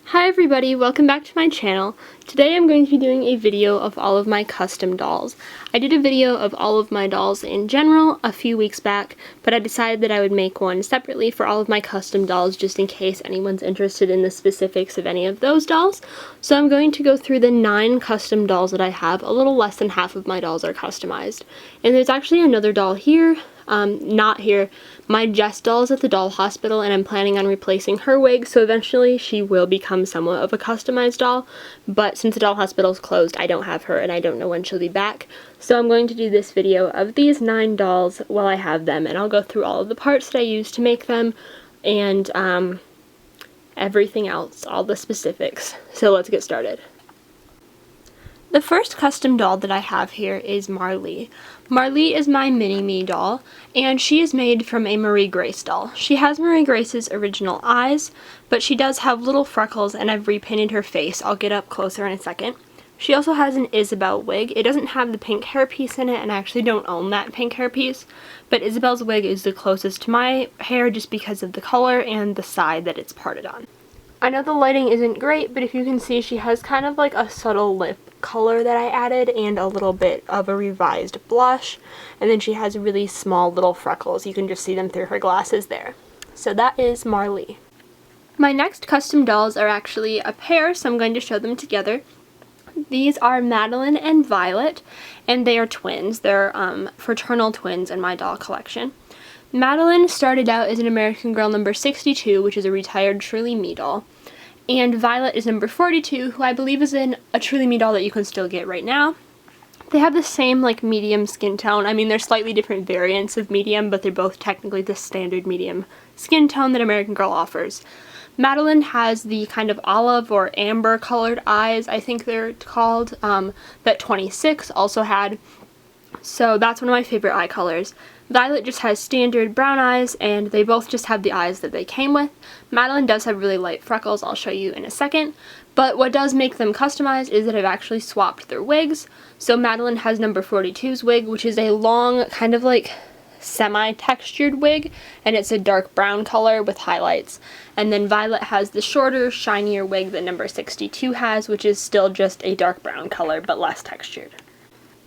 Hi everybody, welcome back to my channel. Today I'm going to be doing a video of all of my custom dolls. I did a video of all of my dolls in general a few weeks back, but I decided that I would make one separately for all of my custom dolls just in case anyone's interested in the specifics of any of those dolls. So I'm going to go through the 9 custom dolls that I have. A little less than half of my dolls are customized. And there's actually another doll here. Not here. My Jess doll is at the doll hospital and I'm planning on replacing her wig, so eventually she will become somewhat of a customized doll, but since the doll hospital is closed, I don't have her and I don't know when she'll be back. So I'm going to do this video of these 9 dolls while I have them, and I'll go through all of the parts that I used to make them and everything else, all the specifics. So let's get started. The first custom doll that I have here is Marley. Marley is my mini-me doll, and she is made from a Marie Grace doll. She has Marie Grace's original eyes, but she does have little freckles, and I've repainted her face. I'll get up closer in a second. She also has an Isabel wig. It doesn't have the pink hairpiece in it, and I actually don't own that pink hairpiece, but Isabel's wig is the closest to my hair just because of the color and the side that it's parted on. I know the lighting isn't great, but if you can see, she has kind of like a subtle lip color that I added and a little bit of a revised blush, and then she has really small little freckles. You can just see them through her glasses there. So that is Marley. My next custom dolls are actually a pair, so I'm going to show them together. These are Madeline and Violet, and they are twins. They're fraternal twins in my doll collection. Madeline started out as an American Girl number 62, which is a retired Truly Me doll. And Violet is number 42, who I believe is in a Truly Me doll that you can still get right now. They have the same like medium skin tone. I mean, they're slightly different variants of medium, but they're both technically the standard medium skin tone that American Girl offers. Madeline has the kind of olive or amber colored eyes, I think they're called, that 26 also had. So that's one of my favorite eye colors. Violet just has standard brown eyes, and they both just have the eyes that they came with. Madeline does have really light freckles, I'll show you in a second, but what does make them customized is that I've actually swapped their wigs. So Madeline has number 42's wig, which is a long, kind of like semi-textured wig, and it's a dark brown color with highlights. And then Violet has the shorter, shinier wig that number 62 has, which is still just a dark brown color, but less textured.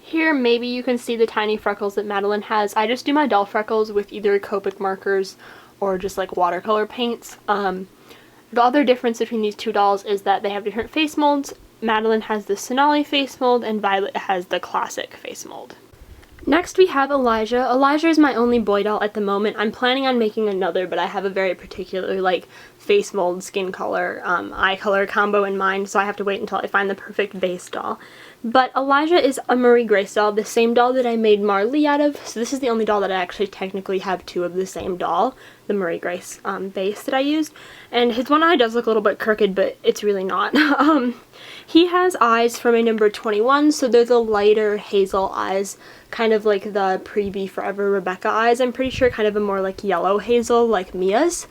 Here, maybe you can see the tiny freckles that Madeline has. I just do my doll freckles with either Copic markers or just like watercolor paints. The other difference between these two dolls is that they have different face molds. Madeline has the Sonali face mold and Violet has the classic face mold. Next we have Elijah. Elijah is my only boy doll at the moment. I'm planning on making another, but I have a very particular like face mold, skin color, eye color combo in mind, so I have to wait until I find the perfect base doll. But Elijah is a Marie Grace doll, the same doll that I made Marley out of, so this is the only doll that I actually technically have 2 of the same doll, the Marie Grace base that I used. And his one eye does look a little bit crooked, but it's really not. He has eyes from a number 21, so they're the lighter hazel eyes, kind of like the pre-Be Forever Rebecca eyes, I'm pretty sure, kind of a more like yellow hazel like Mia's.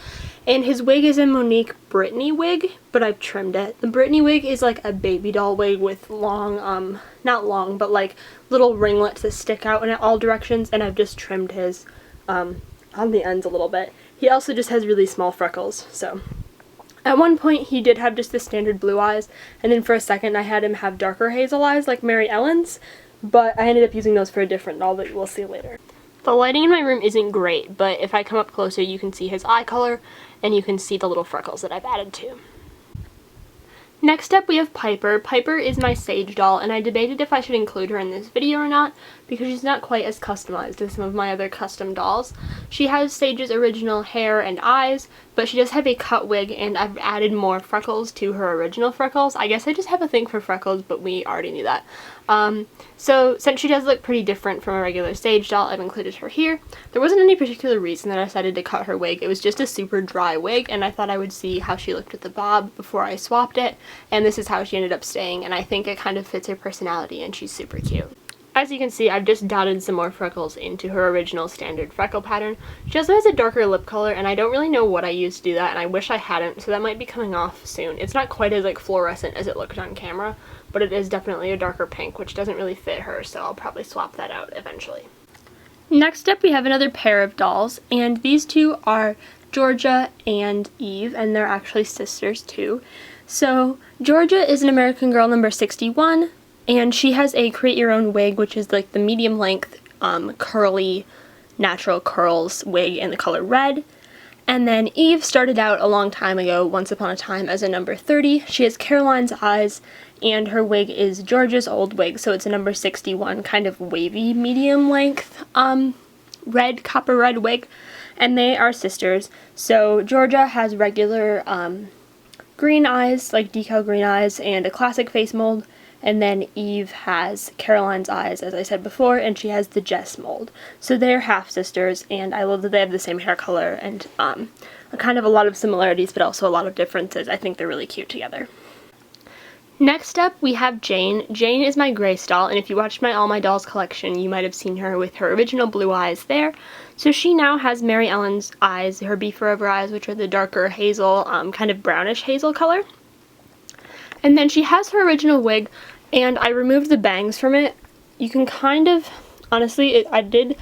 And his wig is a Monique Brittany wig, but I've trimmed it. The Brittany wig is like a baby doll wig with long, not long, but like little ringlets that stick out in all directions, and I've just trimmed his on the ends a little bit. He also just has really small freckles, so. At one point he did have just the standard blue eyes, and then for a second I had him have darker hazel eyes like Mary Ellen's, but I ended up using those for a different doll that we'll see later. The lighting in my room isn't great, but if I come up closer you can see his eye color, and you can see the little freckles that I've added too. Next up we have Piper. Piper is my Sage doll, and I debated if I should include her in this video or not because she's not quite as customized as some of my other custom dolls. She has Sage's original hair and eyes, but she does have a cut wig, and I've added more freckles to her original freckles. I guess I just have a thing for freckles, but we already knew that. So since she does look pretty different from a regular Sage doll, I've included her here. There wasn't any particular reason that I decided to cut her wig. It was just a super dry wig, and I thought I would see how she looked with the bob before I swapped it, and this is how she ended up staying, and I think it kind of fits her personality, and she's super cute. As you can see, I've just dotted some more freckles into her original standard freckle pattern. She also has a darker lip color, and I don't really know what I used to do that, and I wish I hadn't, so that might be coming off soon. It's not quite as like fluorescent as it looked on camera, but it is definitely a darker pink, which doesn't really fit her, so I'll probably swap that out eventually. Next up we have another pair of dolls, and these two are Georgia and Eve, and they're actually sisters too. So Georgia is an American Girl number 61, and she has a create your own wig, which is like the medium length curly natural curls wig in the color red. And then Eve started out a long time ago, once upon a time, as a number 30. She has Caroline's eyes, and her wig is Georgia's old wig, so it's a number 61, kind of wavy, medium length, red, copper red wig. And they are sisters. So Georgia has regular green eyes, like decal green eyes, and a classic face mold. And then Eve has Caroline's eyes, as I said before, and she has the Jess mold. So they're half-sisters, and I love that they have the same hair color and kind of a lot of similarities, but also a lot of differences. I think they're really cute together. Next up, we have Jane. Jane is my Grace doll, and if you watched my All My Dolls collection, you might have seen her with her original blue eyes there. So she now has Mary Ellen's eyes, her Be Forever eyes, which are the darker hazel, kind of brownish hazel color. And then she has her original wig, and I removed the bangs from it. You can kind of, honestly, I did,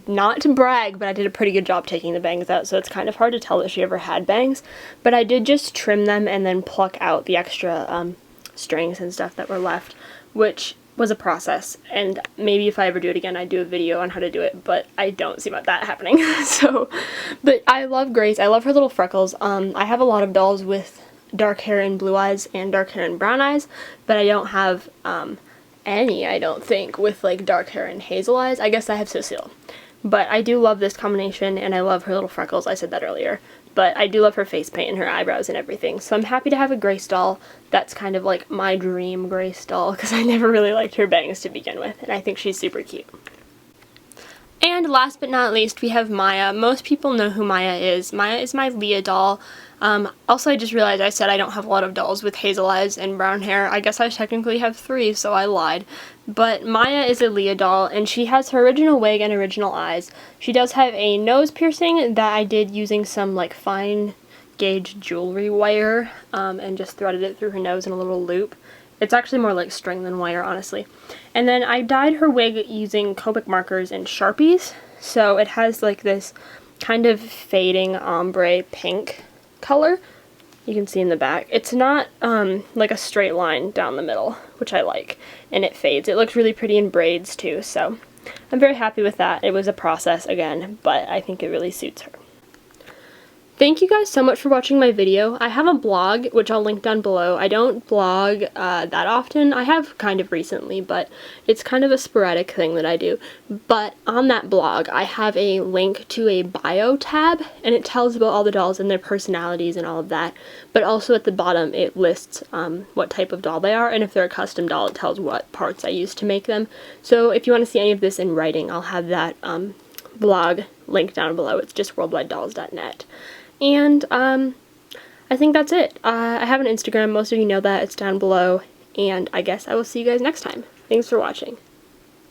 not to brag, but I did a pretty good job taking the bangs out, so it's kind of hard to tell that she ever had bangs. But I did just trim them and then pluck out the extra strings and stuff that were left, which was a process, and maybe if I ever do it again, I'd do a video on how to do it, but I don't see that happening. But I love Grace. I love her little freckles. I have a lot of dolls with dark hair and blue eyes and dark hair and brown eyes, but I don't have any, I don't think, with like dark hair and hazel eyes. I guess I have Cecile. But I do love this combination, and I love her little freckles. I said that earlier. But I do love her face paint and her eyebrows and everything. So I'm happy to have a Grace doll that's kind of like my dream Grace doll, because I never really liked her bangs to begin with, and I think she's super cute. And last but not least, we have Maya. Most people know who Maya is. Maya is my Leah doll. Also, I just realized I said I don't have a lot of dolls with hazel eyes and brown hair. I guess I technically have 3, so I lied. But Maya is a Leah doll, and she has her original wig and original eyes. She does have a nose piercing that I did using some like fine gauge jewelry wire, and just threaded it through her nose in a little loop. It's actually more like string than wire, honestly. And then I dyed her wig using Copic markers and Sharpies, so it has like this kind of fading ombre pink color. You can see in the back. It's not like a straight line down the middle, which I like, and it fades. It looks really pretty in braids too, so I'm very happy with that. It was a process again, but I think it really suits her. Thank you guys so much for watching my video. I have a blog, which I'll link down below. I don't blog that often. I have kind of recently, but it's kind of a sporadic thing that I do. But on that blog, I have a link to a bio tab, and it tells about all the dolls and their personalities and all of that. But also at the bottom, it lists what type of doll they are, and if they're a custom doll, it tells what parts I used to make them. So if you want to see any of this in writing, I'll have that blog linked down below. It's just worldwidedolls.net. And I think that's it. I have an Instagram, most of you know that, it's down below, and I guess I will see you guys next time. Thanks for watching.